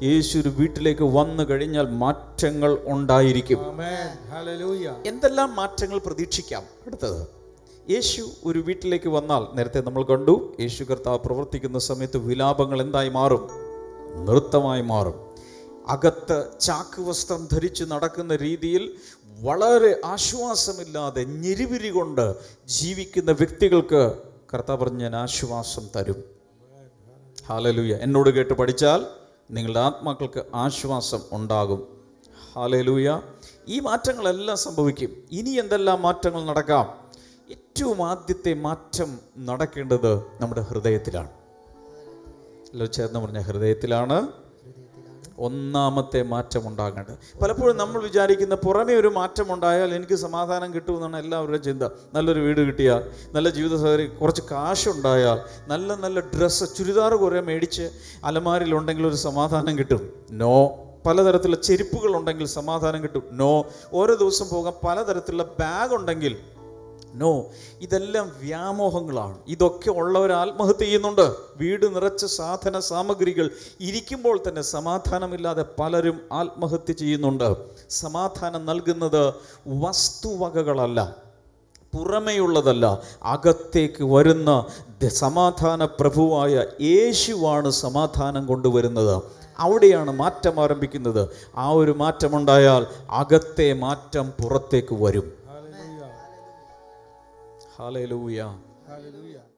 യേശു ഒരു വീട്ടിലേക്ക് വന്നു കഴിഞ്ഞാൽ മാറ്റങ്ങൾ ഉണ്ടായിരിക്കും. എന്തെല്ലാം മാറ്റങ്ങൾ പ്രതീക്ഷിക്കാം? അടുത്തത്, യേശു ഒരു വീട്ടിലേക്ക് വന്നാൽ, നേരത്തെ നമ്മൾ കണ്ടു, യേശു കർത്താവ് പ്രവർത്തിക്കുന്ന സമയത്ത് വിലാപങ്ങൾ എന്തായി മാറും? നൃത്തമായി മാറും. അകത്ത് ചാക്ക് വസ്ത്രം ധരിച്ച് നടക്കുന്ന രീതിയിൽ വളരെ ആശ്വാസമില്ലാതെ ഞെരിവിരി കൊണ്ട് ജീവിക്കുന്ന വ്യക്തികൾക്ക് കർത്താവ് പറഞ്ഞ് ഞാൻ ആശ്വാസം തരും. ഹല്ലേലൂയ. എന്നോട് കേട്ട് പഠിച്ചാൽ നിങ്ങളുടെ ആത്മാക്കൾക്ക് ആശ്വാസം ഉണ്ടാകും. ഹല്ലേലൂയ. ഈ മാറ്റങ്ങളെല്ലാം സംഭവിക്കും. ഇനി എന്തെല്ലാം മാറ്റങ്ങൾ നടക്കാം? ഏറ്റവും ആദ്യത്തെ മാറ്റം നടക്കേണ്ടത് നമ്മുടെ ഹൃദയത്തിലാണ്. ചേർന്ന് പറഞ്ഞ ഹൃദയത്തിലാണ് ഒന്നാമത്തെ മാറ്റം ഉണ്ടാകേണ്ടത്. പലപ്പോഴും നമ്മൾ വിചാരിക്കുന്ന പുറമേ ഒരു മാറ്റം ഉണ്ടായാൽ എനിക്ക് സമാധാനം കിട്ടുമെന്നാണ് എല്ലാവരുടെയും ചിന്ത. നല്ലൊരു വീട് കിട്ടിയാൽ, നല്ല ജീവിത സാഹചര്യം, കുറച്ച് കാശുണ്ടായാൽ, നല്ല നല്ല ഡ്രസ്സ്, ചുരിദാർ കുറേ മേടിച്ച് അലമാരിലുണ്ടെങ്കിൽ ഒരു സമാധാനം കിട്ടും. നോ. പലതരത്തിലുള്ള ചെരുപ്പുകൾ ഉണ്ടെങ്കിൽ സമാധാനം കിട്ടും. നോ. ഓരോ ദിവസം പോകാൻ പലതരത്തിലുള്ള ബാഗ് ഉണ്ടെങ്കിൽ നോ. ഇതെല്ലാം വ്യാമോഹങ്ങളാണ്. ഇതൊക്കെ ഉള്ളവർ ആത്മഹത്യ ചെയ്യുന്നുണ്ട്. വീട് നിറച്ച സാധന സാമഗ്രികൾ ഇരിക്കുമ്പോൾ തന്നെ സമാധാനമില്ലാതെ പലരും ആത്മഹത്യ ചെയ്യുന്നുണ്ട്. സമാധാനം നൽകുന്നത് വസ്തുവകകളല്ല, പുറമേയുള്ളതല്ല, അകത്തേക്ക് വരുന്ന സമാധാന പ്രഭുവായ യേശുവാണ് സമാധാനം കൊണ്ടുവരുന്നത്. അവിടെയാണ് മാറ്റം ആരംഭിക്കുന്നത്. ആ ഒരു മാറ്റമുണ്ടായാൽ അകത്തെ മാറ്റം പുറത്തേക്ക് വരും. Hallelujah. Hallelujah.